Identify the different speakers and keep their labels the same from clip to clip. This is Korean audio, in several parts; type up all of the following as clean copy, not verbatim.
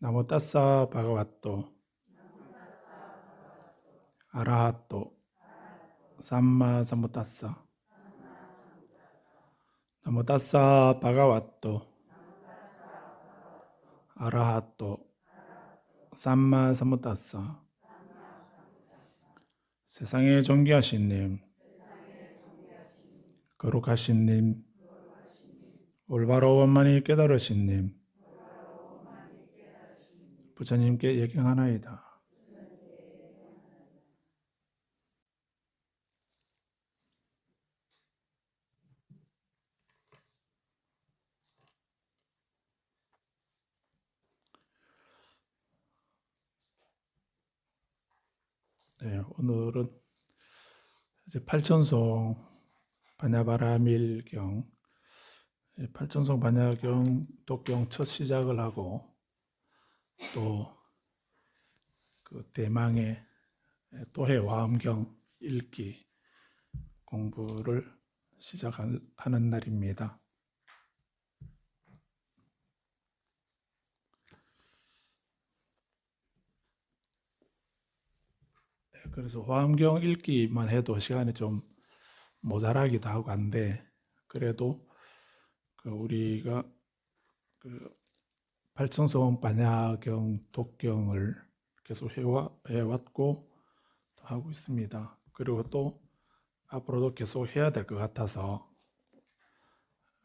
Speaker 1: 나모 따사 바가와또 아라하또 삼마 삼부따사 나모 따사 바가와또 아라하또 삼마 삼부따사. 세상에 존귀하신 님, 거룩하신 님, 올바로 원만히 깨달으신 님, 부처님께 예경하나이다. 네, 오늘은 이제 팔천송 반야바라밀경, 팔천송 반야경 독경 첫 시작을 하고 또 그 대망의 도해화엄경 읽기 공부를 시작하는 날입니다. 그래서 화엄경 읽기만 해도 시간이 좀 모자라기도 하고 한데, 그래도 우리가 팔천송 반야경 독경을 계속 해왔고 하고 있습니다. 그리고 또 앞으로도 계속 해야 될 것 같아서,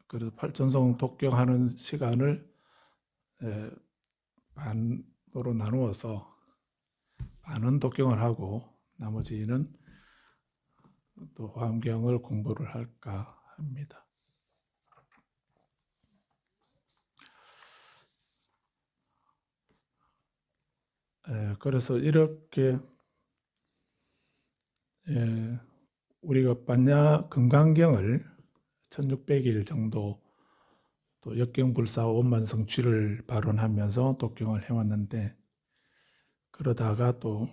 Speaker 1: 그래서 팔천송 독경하는 시간을 반으로 나누어서 반은 독경을 하고 나머지는 또 화엄경을 공부를 할까 합니다. 그래서 이렇게 우리가 반야 금강경을 1600일 정도 또 역경불사 원만성취를 발언하면서 독경을 해왔는데, 그러다가 또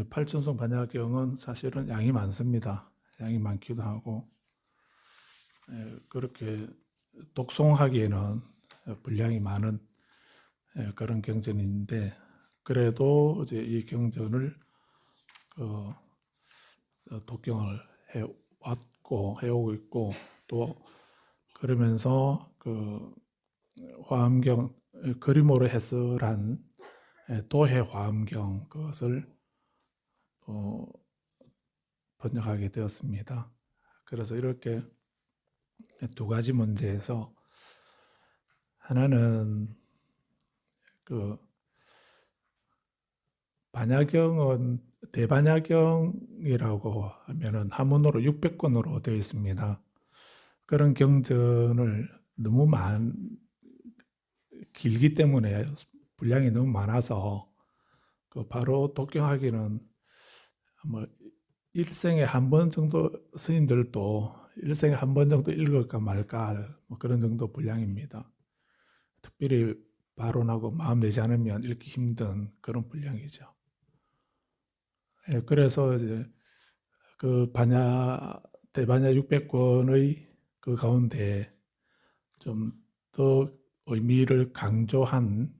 Speaker 1: 팔천송 반야경은 사실은 양이 많습니다. 양이 많기도 하고 그렇게 독송하기에는 분량이 많은 그런 경전인데, 그래도 이제 이 경전을 독경을 해오고 있고, 또 그러면서 화엄경 그림으로 해설한 도해 화엄경 그것을 번역하게 되었습니다. 그래서 이렇게 두 가지 문제에서, 하나는 반야경은 대반야경이라고 하면은 한문으로 600권으로 되어 있습니다. 그런 경전을 너무 길기 때문에 분량이 너무 많아서 바로 독경하기는 뭐 일생에 한 번 정도, 스님들도 일생에 한 번 정도 읽을까 말까 뭐 그런 정도 분량입니다. 특별히 발언하고 마음 내지 않으면 읽기 힘든 그런 분량이죠. 그래서 이제 대반야 600권의 그 가운데 좀 더 의미를 강조한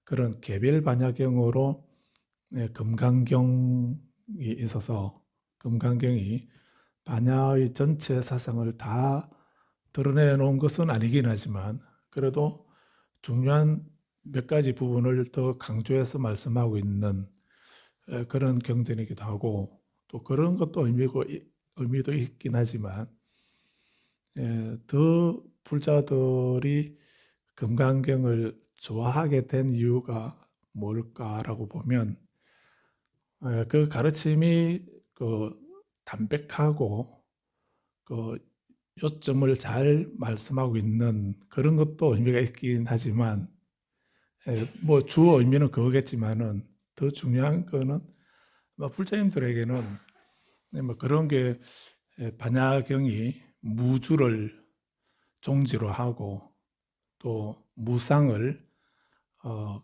Speaker 1: 그런 개별 반야경으로 금강경이 있어서, 금강경이 반야의 전체 사상을 다 드러내 놓은 것은 아니긴 하지만 그래도 중요한 몇 가지 부분을 더 강조해서 말씀하고 있는 그런 경전이기도 하고, 또 그런 것도 의미도 있긴 하지만 더 불자들이 금강경을 좋아하게 된 이유가 뭘까라고 보면 그 가르침이 담백하고 요점을 잘 말씀하고 있는 그런 것도 의미가 있긴 하지만, 뭐 주 의미는 그거겠지만은 더 중요한 거는 불자님들에게는 뭐 그런 게 반야경이 무주를 종지로 하고 또 무상을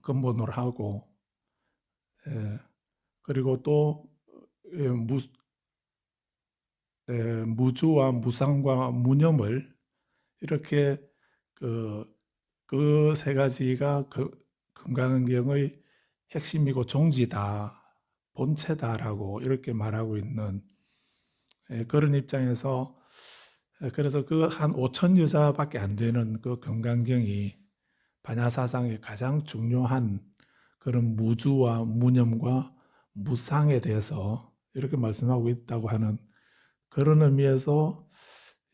Speaker 1: 근본으로 하고, 그리고 또 무주와 무상과 무념을 이렇게 그 세 가지가 금강경의 핵심이고 종지다, 본체다라고 이렇게 말하고 있는 그런 입장에서 그래서 그 한 5천 여자밖에 안 되는 그 금강경이 반야사상의 가장 중요한 그런 무주와 무념과 무상에 대해서 이렇게 말씀하고 있다고 하는 그런 의미에서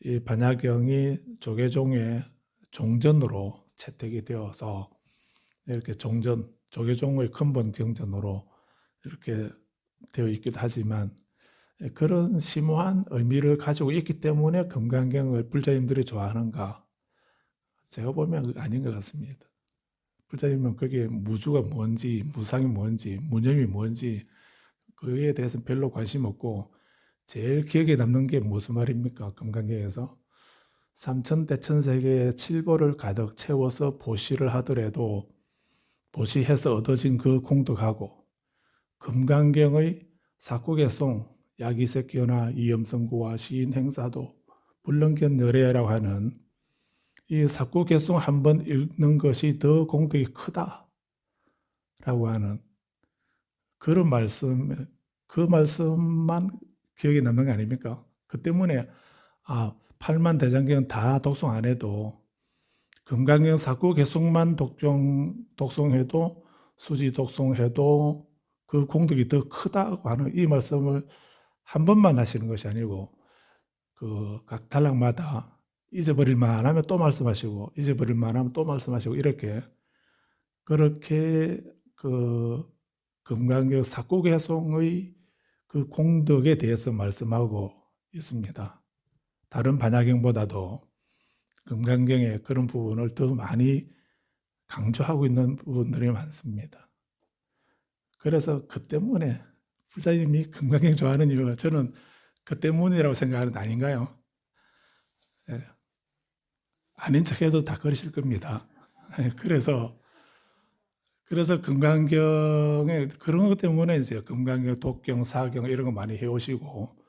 Speaker 1: 이 반야경이 조계종의 종전으로 채택이 되어서 이렇게 조계종의 근본 경전으로 이렇게 되어 있기도 하지만 그런 심오한 의미를 가지고 있기 때문에 금강경을 불자님들이 좋아하는가? 제가 보면 아닌 것 같습니다. 불자님은 그게 무주가 뭔지, 무상이 뭔지, 무념이 뭔지 그에 대해서 별로 관심 없고 제일 기억에 남는 게 무슨 말입니까? 금강경에서 삼천대천세계의 칠보를 가득 채워서 보시를 하더라도 보시해서 얻어진 그 공덕하고 금강경의 사국의송, 야기색교나 이염성구와 시인행사도 불능견 열애라고 하는 이 사국의송 한 번 읽는 것이 더 공덕이 크다라고 하는 그런 말씀, 그 말씀만 기억에 남는 거 아닙니까? 그 때문에 팔만 대장경 다 독송 안 해도 금강경 사국의송만 독송해도 수지 독송해도 그 공덕이 더 크다고 하는 이 말씀을 한 번만 하시는 것이 아니고 그 각 단락마다 잊어버릴 만하면 또 말씀하시고 잊어버릴 만하면 또 말씀하시고 이렇게 그렇게 그 금강경 사국의송의 그 공덕에 대해서 말씀하고 있습니다. 다른 반야경보다도 금강경의 그런 부분을 더 많이 강조하고 있는 부분들이 많습니다. 그래서 그 때문에 불자님이 금강경 좋아하는 이유가 저는 그 때문이라고 생각하는 아닌가요? 예. 아닌 척해도 다 그러실 겁니다. 예. 그래서 금강경에 그런 것 때문에 이제 금강경, 독경, 사경 이런 거 많이 해오시고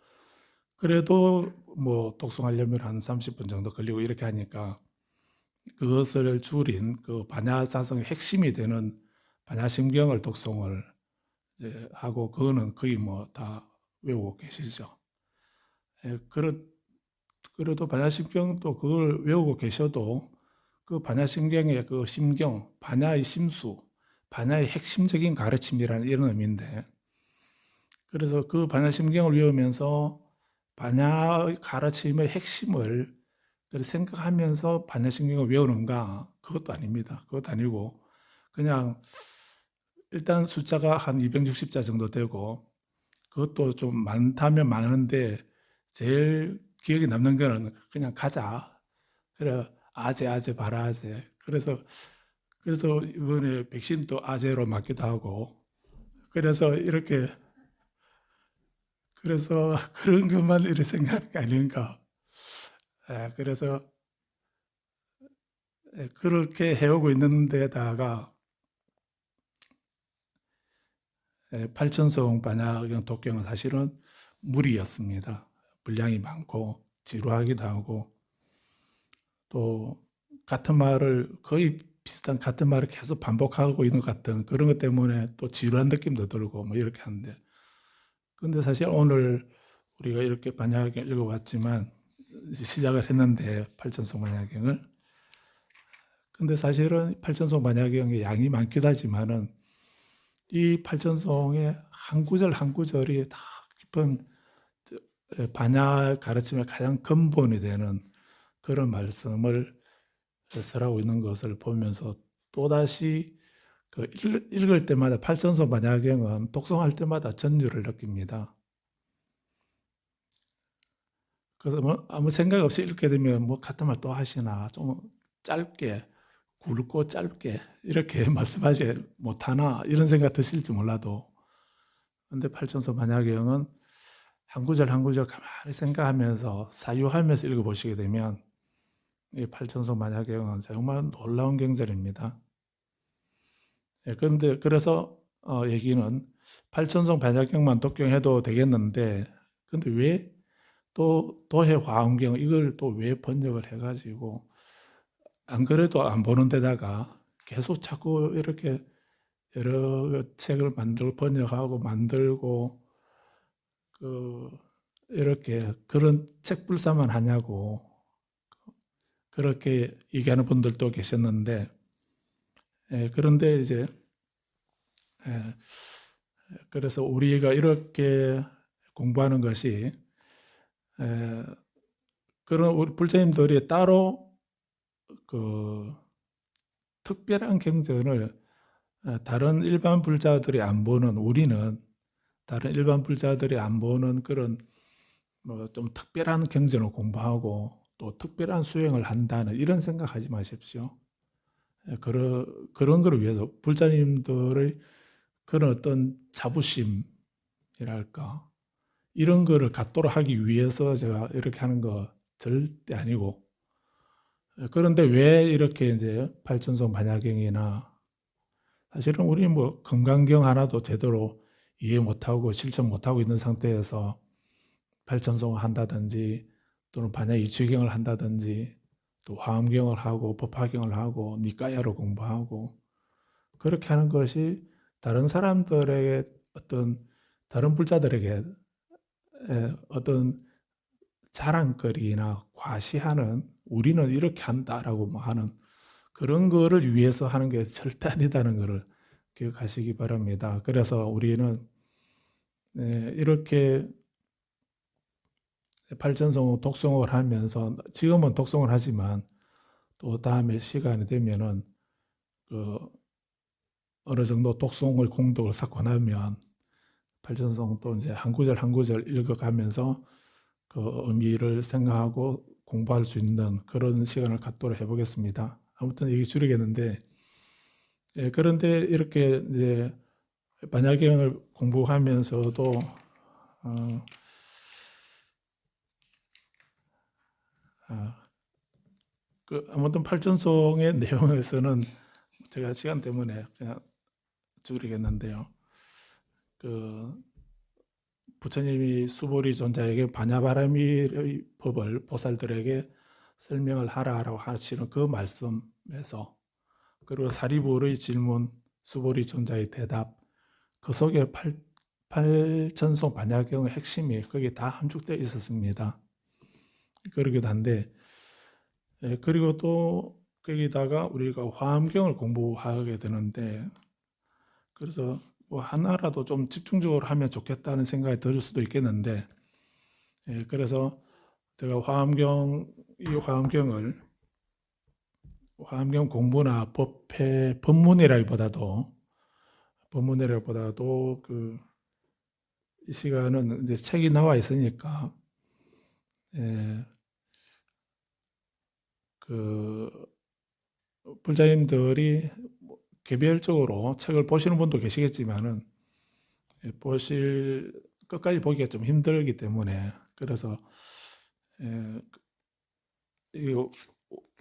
Speaker 1: 그래도 뭐 독송하려면 한 30분 정도 걸리고 이렇게 하니까 그것을 줄인 그 반야사성의 핵심이 되는 반야심경을 독송을 이제 하고 그거는 거의 뭐 다 외우고 계시죠. 예, 그래도 반야심경도 그걸 외우고 계셔도 그 반야심경의 그 심경, 반야의 심수, 반야의 핵심적인 가르침이라는 이런 의미인데 그래서 그 반야심경을 외우면서 반야의 가르침의 핵심을 생각하면서 반야심경을 외우는가? 그것도 아닙니다. 그것도 아니고 그냥 일단 숫자가 한 260자 정도 되고 그것도 좀 많다면 많은데 제일 기억에 남는 거는 그냥 가자. 그래 아재 바라아재. 그래서 이번에 백신도 아재로 맞기도 하고 그래서 이렇게 그래서 그런 것만 이렇게 생각하는 게 아닌가. 그래서 그렇게 해오고 있는 데다가 8천송 반야경 독경은 사실은 무리였습니다. 분량이 많고 지루하기도 하고 또 같은 말을 거의 비슷한 같은 말을 계속 반복하고 있는 것 같은 그런 것 때문에 또 지루한 느낌도 들고 뭐 이렇게 하는데 근데 사실 오늘 우리가 이렇게 반야경 읽어봤지만 시작을 했는데 8천송 반야경을 근데 사실은 8천송 반야경의 양이 많기도 하지만은 이 8천송의 한 구절 한 구절이 다 깊은 반야 가르침의 가장 근본이 되는 그런 말씀을 설하고 있는 것을 보면서 또다시 그 읽을 때마다 8천송 반야경은 독송할 때마다 전율을 느낍니다. 그래서 뭐 아무 생각 없이 읽게 되면 뭐 같은 말 또 하시나 좀 짧게 굵고 짧게 이렇게 말씀하지 못하나 이런 생각 드실지 몰라도 근데 8천송 반야경은 한 구절 한 구절 가만히 생각하면서 사유하면서 읽어보시게 되면 이 8천송 반야경은 정말 놀라운 경전입니다. 그런데 그래서 얘기는 8천송 반야경만 독경해도 되겠는데 근데 왜 또 도해 화엄경 이걸 또 왜 번역을 해가지고 안 그래도 안 보는 데다가 계속 자꾸 이렇게 여러 책을 번역하고 만들고 이렇게 그런 책 불사만 하냐고 그렇게 얘기하는 분들도 계셨는데, 그런데 이제 그래서 우리가 이렇게 공부하는 것이 그런 우리 불자님들이 따로 그 특별한 경전을 다른 일반 불자들이 안 보는, 우리는 다른 일반 불자들이 안 보는 그런 뭐 좀 특별한 경전을 공부하고 또 특별한 수행을 한다는 이런 생각하지 마십시오. 그런 거를 위해서 불자님들의 그런 어떤 자부심이랄까 이런 거를 갖도록 하기 위해서 제가 이렇게 하는 거 절대 아니고, 그런데 왜 이렇게 이제 팔천송 반야경이나 사실은 우리 뭐 금강경 하나도 제대로 이해 못하고 실천 못하고 있는 상태에서 팔천송을 한다든지 또는 반야이치경을 한다든지 또 화엄경을 하고 법화경을 하고 니까야로 공부하고 그렇게 하는 것이 다른 사람들에게 어떤 다른 불자들에게 어떤 자랑거리나 과시하는 우리는 이렇게 한다라고 뭐 하는 그런 거를 위해서 하는 게 절대 아니다는 것을 기억하시기 바랍니다. 그래서 우리는 이렇게 팔전송 독송을 하면서 지금은 독송을 하지만 또 다음에 시간이 되면은 그 어느 정도 독송을 공덕을 쌓고 나면 팔전송 또 이제 한 구절 한 구절 읽어가면서 그 의미를 생각하고 공부할 수 있는 그런 시간을 갖도록 해보겠습니다. 아무튼 얘기 줄이겠는데, 그런데 이렇게 이제 반야경을 공부하면서도 아무튼 팔전송의 내용에서는 제가 시간 때문에 그냥 줄이겠는데요. 부처님이 수보리 존자에게 반야바라미의 법을 보살들에게 설명을 하라라고 하시는 그 말씀에서, 그리고 사리부의 질문, 수보리 존자의 대답, 그 속에 팔천송 반야경의 핵심이 거기 다 함축되어 있었습니다. 그러기도 한데, 그리고 또 거기다가 우리가 화엄경을 공부하게 되는데, 그래서 뭐 하나라도 좀 집중적으로 하면 좋겠다는 생각이 들 수도 있겠는데, 그래서 제가 화엄경을 화엄경 공부나 법문이라기보다도 이 시간은 이제 책이 나와 있으니까 그 불자님들이 개별적으로 책을 보시는 분도 계시겠지만은 끝까지 보기가 좀 힘들기 때문에, 그래서 이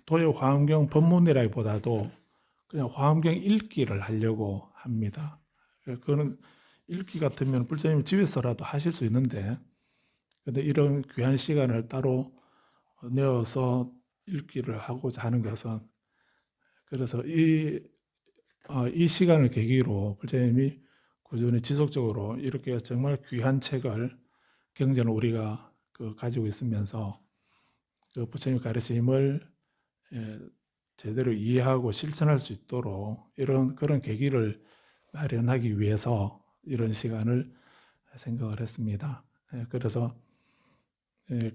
Speaker 1: 도요 화엄경 법문이라기보다도 그냥 화엄경 읽기를 하려고 합니다. 그거는 읽기 같으면 불자님 집에서라도 하실 수 있는데, 근데 이런 귀한 시간을 따로 내어서 읽기를 하고자 하는 것은, 그래서 이 시간을 계기로 불자님이 꾸준히 지속적으로 이렇게 정말 귀한 책을 경전을 우리가 가지고 있으면서 그 부처님 가르침을 제대로 이해하고 실천할 수 있도록 그런 계기를 마련하기 위해서 이런 시간을 생각을 했습니다. 그래서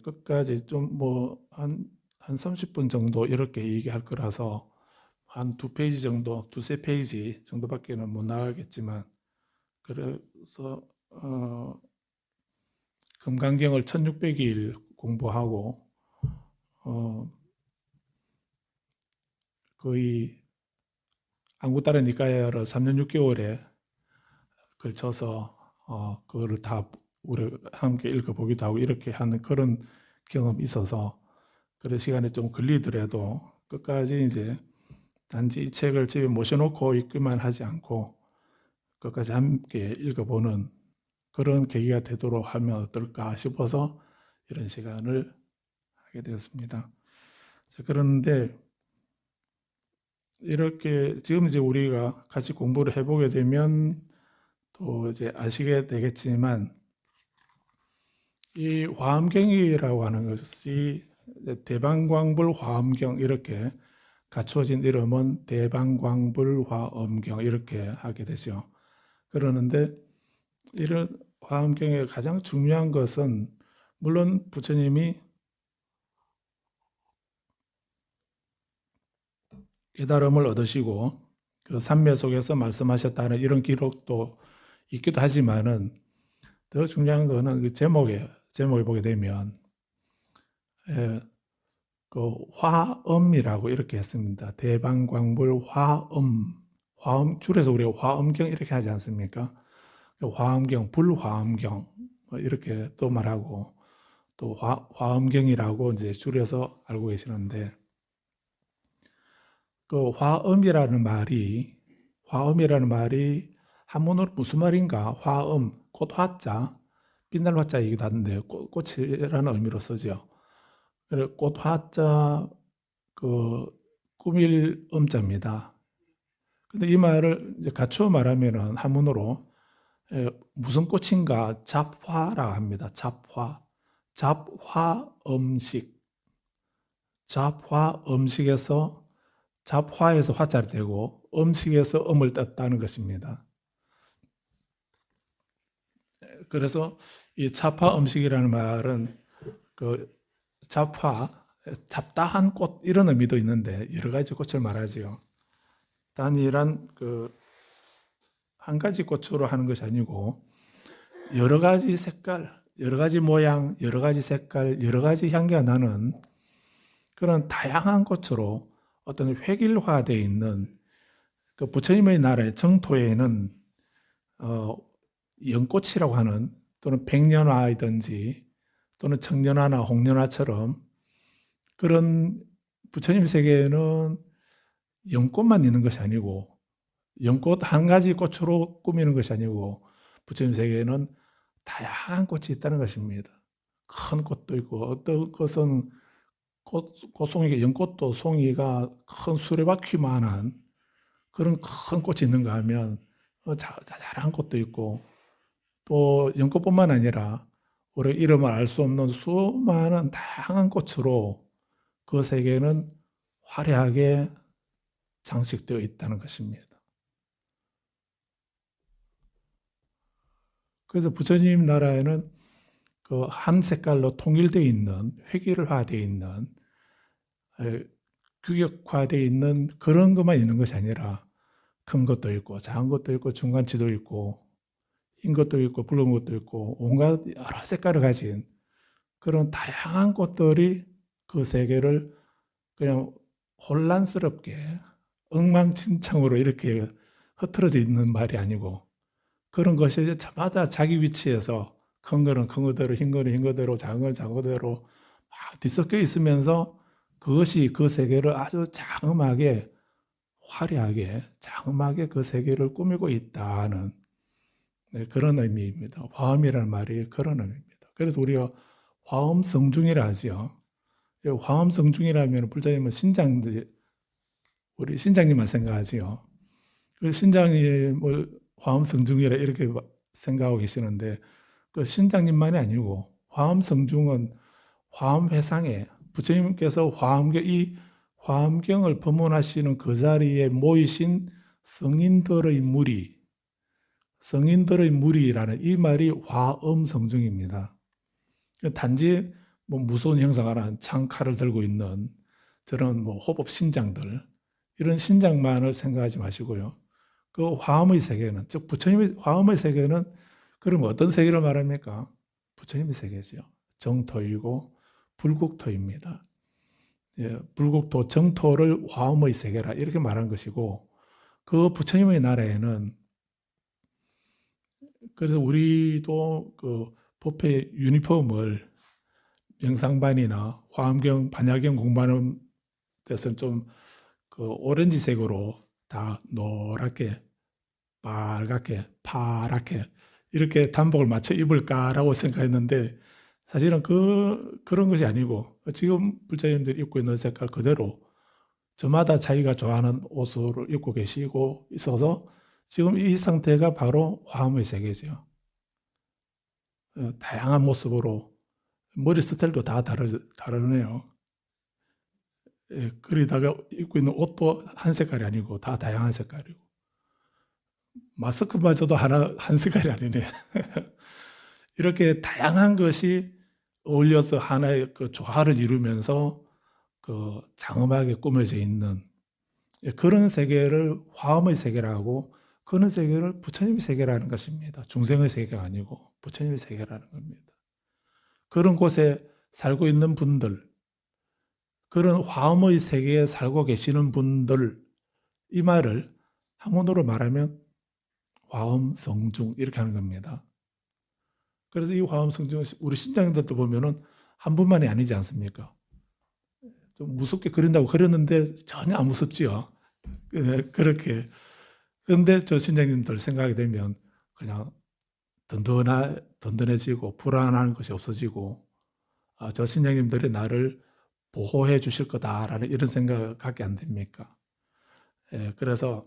Speaker 1: 끝까지 좀 뭐 한 30분 정도 이렇게 얘기할 거라서 한 두 페이지 정도, 두세 페이지 정도밖에는 못 나가겠지만, 그래서 금강경을 1600일 공부하고 거의 안구따라 니까야를 3년 6개월에 걸쳐서 그거를 다 우리 함께 읽어보기도 하고 이렇게 하는 그런 경험이 있어서, 그런 시간이 좀 걸리더라도 끝까지 이제 단지 이 책을 집에 모셔놓고 읽기만 하지 않고 끝까지 함께 읽어보는 그런 계기가 되도록 하면 어떨까 싶어서 이런 시간을 하게 되었습니다. 자, 그런데 이렇게 지금 이제 우리가 같이 공부를 해보게 되면 또 이제 아시게 되겠지만 이 화엄경이라고 하는 것이 대방광불 화엄경 이렇게 갖추어진 이름은 대방광불 화엄경 이렇게 하게 되죠. 그러는데 이런 화엄경의 가장 중요한 것은 물론 부처님이 깨달음을 얻으시고 그 삼매 속에서 말씀하셨다는 이런 기록도 있기도 하지만은 더 중요한 거는 그 제목에 보게 되면 그 화엄이라고 이렇게 했습니다. 대방광불 화엄 줄여서 우리가 화엄경 이렇게 하지 않습니까? 그 화엄경, 불화엄경 뭐 이렇게 또 말하고 또 화엄경이라고 이제 줄여서 알고 계시는데 그 화엄이라는 말이 한문으로 무슨 말인가? 화엄, 꽃 화자, 빛날 화자이기도 한데 꽃이라는 의미로 쓰죠. 그리고 꽃 화자 그 꾸밀 음자입니다. 근데 이 말을 이제 갖추어 말하면은 한문으로 무슨 꽃인가? 잡화라고 합니다. 잡화 음식에서 잡화에서 화자를 떼고 음식에서 음을 땄다는 것입니다. 그래서 이 잡화 음식이라는 말은 그 잡다한 꽃 이런 의미도 있는데 여러 가지 꽃을 말하지요. 단일한 그 한 가지 꽃으로 하는 것이 아니고 여러 가지 색깔, 여러 가지 모양, 여러 가지 색깔, 여러 가지 향기가 나는 그런 다양한 꽃으로 어떤 획일화되어 있는 그 부처님의 나라의 정토에는 연꽃이라고 하는 또는 백년화이든지 또는 청년화나 홍년화처럼 그런 부처님 세계에는 연꽃만 있는 것이 아니고 연꽃 한 가지 꽃으로 꾸미는 것이 아니고 부처님 세계에는 다양한 꽃이 있다는 것입니다. 큰 꽃도 있고 어떤 것은 꽃송이가 연꽃도 송이가 큰 수레바퀴만한 그런 큰 꽃이 있는가 하면 자잘한 꽃도 있고 또 연꽃뿐만 아니라 우리 이름을 알 수 없는 수많은 다양한 꽃으로 그 세계는 화려하게 장식되어 있다는 것입니다. 그래서 부처님 나라에는 그 한 색깔로 통일되어 있는 획일화되어 있는 규격화되어 있는 그런 것만 있는 것이 아니라 큰 것도 있고 작은 것도 있고 중간치도 있고 흰 것도 있고 붉은 것도 있고 온갖 여러 색깔을 가진 그런 다양한 꽃들이 그 세계를 그냥 혼란스럽게 엉망진창으로 이렇게 흐트러져 있는 말이 아니고 그런 것이 저마다 자기 위치에서 큰 거는 큰 거대로 흰 거는 흰 거대로 작은 건 작은 거대로 막 뒤섞여 있으면서 그것이 그 세계를 아주 장엄하게 화려하게 장엄하게 그 세계를 꾸미고 있다는 그런 의미입니다. 화엄이라는 말이 그런 의미입니다. 그래서 우리가 화엄성중이라 하죠. 화엄성중이라면 불자님은 우리 신장님만 생각하지요. 그 신장님을 화엄성중이라 이렇게 생각하고 계시는데 그 신장님만이 아니고 화엄성중은 화엄회상에 부처님께서 이 화엄경을 법문하시는 그 자리에 모이신 성인들의 무리라는 이 말이 화엄성중입니다. 단지 뭐 무서운 형상을 한 창칼을 들고 있는 저런 뭐 호법 신장들 이런 신장만을 생각하지 마시고요. 그 화엄의 세계는 즉 부처님의 화엄의 세계는 그럼 어떤 세계를 말합니까? 부처님의 세계죠. 정토이고 불국토입니다. 불국토 정토를 화엄의 세계라 이렇게 말한 것이고 그 부처님의 나라에는 그래서 우리도 그 법회 유니폼을 명상반이나 화엄경, 반야경 공부하는 데서는 좀 그 오렌지색으로 다 노랗게, 빨갛게, 파랗게 이렇게 단복을 맞춰 입을까라고 생각했는데 사실은 그런 것이 아니고 지금 불자님들이 입고 있는 색깔 그대로 저마다 자기가 좋아하는 옷을 입고 계시고 있어서 지금 이 상태가 바로 화음의 세계죠. 다양한 모습으로 머리 스타일도 다 다르네요. 그러다가 입고 있는 옷도 한 색깔이 아니고 다 다양한 색깔이고 마스크마저도 한 색깔이 아니네. 이렇게 다양한 것이 어울려서 하나의 그 조화를 이루면서 그 장엄하게 꾸며져 있는 그런 세계를 화엄의 세계라고, 그런 세계를 부처님의 세계라는 것입니다. 중생의 세계가 아니고 부처님의 세계라는 겁니다. 그런 곳에 살고 있는 분들, 그런 화엄의 세계에 살고 계시는 분들, 이 말을 한문으로 말하면 화엄성중 이렇게 하는 겁니다. 그래서 이 화엄성중은 우리 신장님들도 보면은 한 분만이 아니지 않습니까? 좀 무섭게 그린다고 그렸는데 전혀 안 무섭지요. 그렇게. 그런데 저 신장님들 생각이 되면 그냥 든든해지고 불안한 것이 없어지고, 저 신장님들이 나를 보호해 주실 거다라는 이런 생각 갖게 안 됩니까? 그래서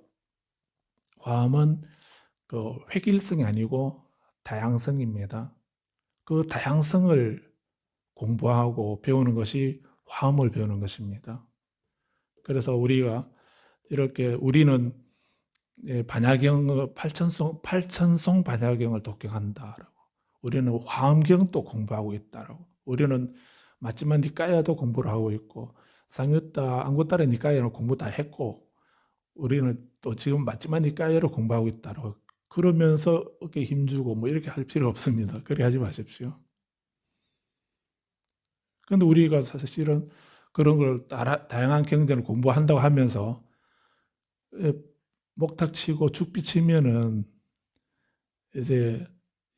Speaker 1: 화엄은 그 획일성이 아니고 다양성입니다. 그 다양성을 공부하고 배우는 것이 화엄을 배우는 것입니다. 그래서 우리가 이렇게 우리는 반야경 팔천송 반야경을 독경한다라고, 우리는 화엄경도 공부하고 있다라고, 우리는 맞지만 니까야도 공부를 하고 있고 상유따 안구따라 니까야는 공부 다 했고 우리는 또 지금 맞지만 니까야로 공부하고 있다라고 그러면서 어깨에 힘주고 뭐 이렇게 할 필요 없습니다. 그렇게 하지 마십시오. 그런데 우리가 사실은 그런 걸 다양한 경전을 공부한다고 하면서 목탁 치고 죽비 치면은 이제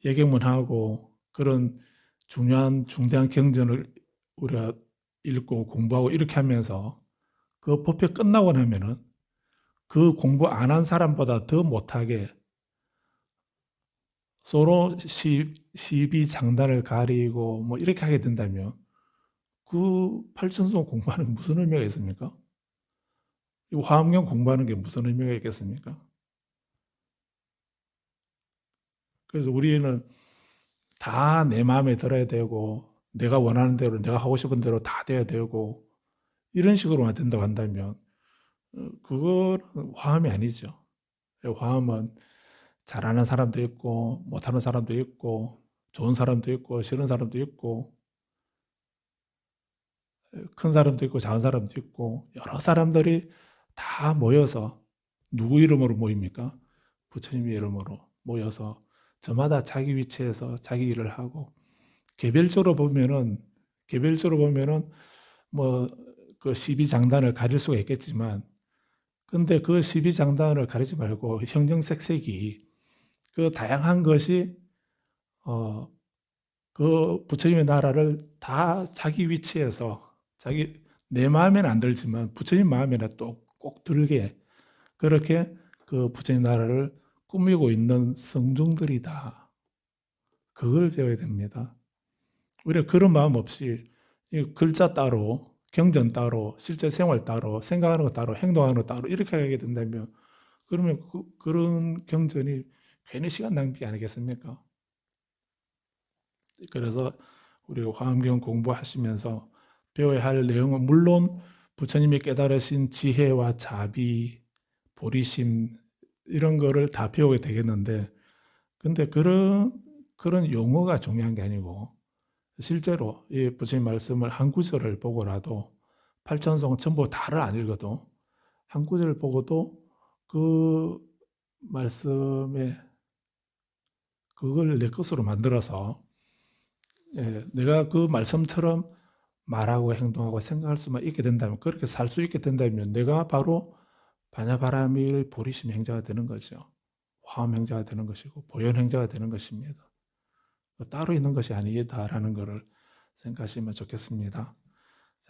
Speaker 1: 예경문하고 그런 중요한 중대한 경전을 우리가 읽고 공부하고 이렇게 하면서 그 법회 끝나고 나면은 그 공부 안 한 사람보다 더 못하게 서로 시비 장단을 가리고 뭐 이렇게 하게 된다면 그 팔천송 공부하는 게 무슨 의미가 있습니까? 이 화엄경 공부하는 게 무슨 의미가 있겠습니까? 그래서 우리는 다 내 마음에 들어야 되고 내가 원하는 대로 내가 하고 싶은 대로 다 돼야 되고 이런 식으로만 된다고 한다면 그거는 화엄이 아니죠. 화엄은 잘하는 사람도 있고 못하는 사람도 있고 좋은 사람도 있고 싫은 사람도 있고 큰 사람도 있고 작은 사람도 있고 여러 사람들이 다 모여서 누구 이름으로 모입니까? 부처님의 이름으로 모여서 저마다 자기 위치에서 자기 일을 하고 개별적으로 보면은 뭐 그 시비장단을 가릴 수가 있겠지만 근데 그 시비장단을 가리지 말고 형형색색이 그 다양한 것이 그 부처님의 나라를 다 자기 위치에서 내 마음에는 안 들지만 부처님 마음에는 또 꼭 들게 그렇게 그 부처님 나라를 꾸미고 있는 성중들이다. 그걸 배워야 됩니다. 우리가 그런 마음 없이 글자 따로, 경전 따로, 실제 생활 따로, 생각하는 거 따로, 행동하는 거 따로 이렇게 하게 된다면 그러면 그런 경전이 괜히 시간 낭비 아니겠습니까? 그래서 우리가 화엄경 공부하시면서 배워야 할 내용은 물론 부처님이 깨달으신 지혜와 자비, 보리심 이런 거를 다 배우게 되겠는데 근데 그런 용어가 중요한 게 아니고 실제로 이 부처님 말씀을 한 구절을 보고라도 팔천송 전부 다를 안 읽어도 한 구절을 보고도 그 말씀에 그걸 내 것으로 만들어서 내가 그 말씀처럼 말하고 행동하고 생각할 수만 있게 된다면 그렇게 살 수 있게 된다면 내가 바로 반야바라밀 보리심 행자가 되는 거죠. 화엄 행자가 되는 것이고 보현 행자가 되는 것입니다. 따로 있는 것이 아니다라는 것을 생각하시면 좋겠습니다.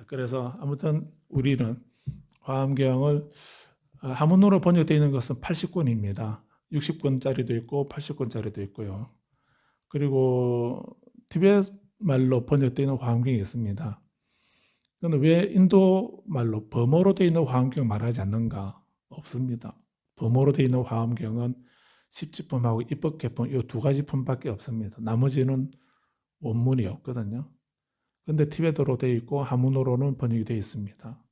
Speaker 1: 그래서 아무튼 우리는 화엄경을 한문으로 번역되어 있는 것은 80권입니다. 60권짜리도 있고 80권짜리도 있고요. 그리고 티베트 말로 번역되어 있는 화엄경이 있습니다. 그런데 왜 인도 말로 버모로 되어 있는 화엄경 말하지 않는가? 없습니다. 버모로 되어 있는 화엄경은 십지품하고 입법개품 이 두 가지 품밖에 없습니다. 나머지는 원문이 없거든요. 근데 티베트어로 되어 있고 한문어로는 번역이 되어 있습니다.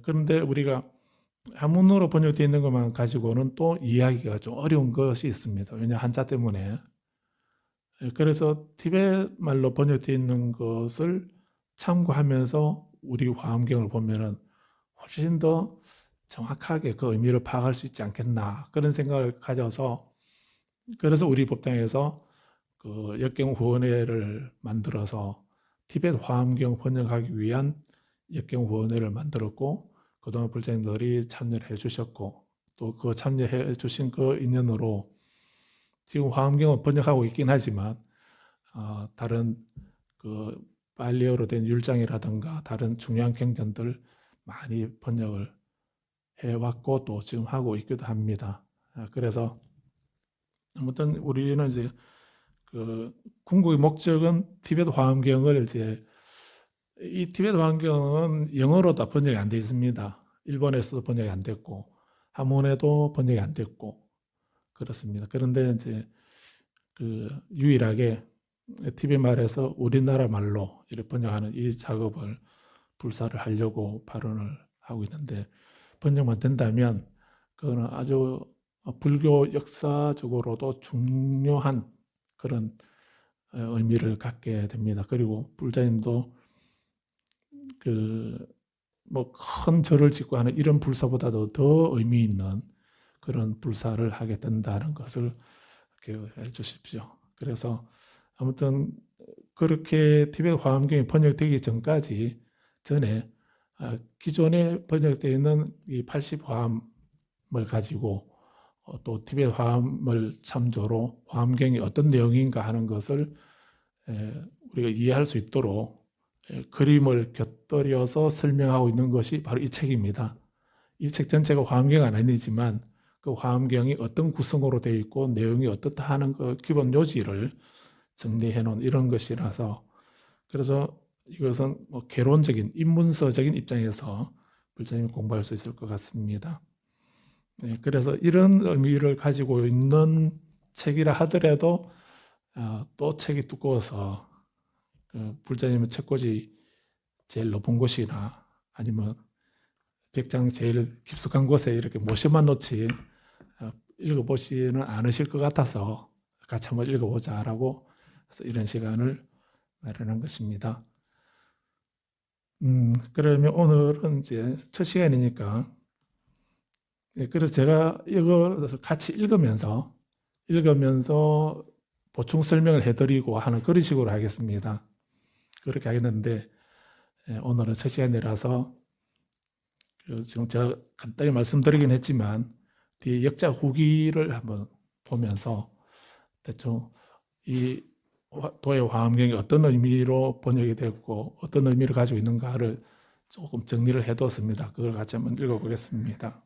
Speaker 1: 그런데 우리가 한문어로 번역되어 있는 것만 가지고는 또 이해하기가 좀 어려운 것이 있습니다. 왜냐 한자 때문에. 그래서 티베트 말로 번역되어 있는 것을 참고하면서 우리 화엄경을 보면은 훨씬 더 정확하게 그 의미를 파악할 수 있지 않겠나 그런 생각을 가져서 그래서 우리 법당에서 그 역경후원회를 만들어서 티베트 화엄경 번역하기 위한 역경후원회를 만들었고 그동안 불자님들이 참여를 해주셨고 또 그 참여해 주신 그 인연으로 지금 화엄경은 번역하고 있긴 하지만 다른 그 발리어로 된 율장이라든가 다른 중요한 경전들 많이 번역을 해왔고 또 지금 하고 있기도 합니다. 그래서 아무튼 우리는 이제 그 궁극의 목적은 티베트 화엄경을 이제 이 티베트 화엄경은 영어로 다 번역이 안 돼 있습니다. 일본에서도 번역이 안 됐고 한문에도 번역이 안 됐고 그렇습니다. 그런데 이제 그 유일하게 티베트 말에서 우리나라 말로 이렇게 번역하는 이 작업을 불사를 하려고 발언을 하고 있는데 번역만 된다면 그거는 아주 불교 역사적으로도 중요한 그런 의미를 갖게 됩니다. 그리고 불자님도 그 뭐 큰 절을 짓고 하는 이런 불사보다도 더 의미 있는 그런 불사를 하게 된다는 것을 기억해 주십시오. 그래서 아무튼 그렇게 티베트 화엄경이 번역되기 전까지 전에 기존에 번역되어 있는 이 80화엄을 가지고 또 티베트 화엄을 참조로 화엄경이 어떤 내용인가 하는 것을 우리가 이해할 수 있도록 그림을 곁들여서 설명하고 있는 것이 바로 이 책입니다. 이 책 전체가 화엄경은 아니지만 그 화엄경이 어떤 구성으로 되어 있고 내용이 어떻다 하는 그 기본 요지를 정리해 놓은 이런 것이라서 그래서 이것은 뭐 개론적인 인문서적인 입장에서 불자님이 공부할 수 있을 것 같습니다. 네, 그래서 이런 의미를 가지고 있는 책이라 하더라도 또 책이 두꺼워서 그 불자님의 책꽂이 제일 높은 곳이나 아니면 벽장 제일 깊숙한 곳에 이렇게 모셔만 놓지 읽어보시는 않으실 것 같아서 같이 한번 읽어보자라고 이런 시간을 마련한 것입니다. 그러면 오늘은 이제 첫 시간이니까 그래서 제가 이거 같이 읽으면서 보충 설명을 해드리고 하는 그런 식으로 하겠습니다. 그렇게 하겠는데 오늘은 첫 시간이라서 지금 제가 간단히 말씀드리긴 했지만 뒤에 역자 후기를 한번 보면서 대충 이 도의 화엄경이 어떤 의미로 번역이 됐고 어떤 의미를 가지고 있는가를 조금 정리를 해두었습니다. 그걸 같이 한번 읽어보겠습니다.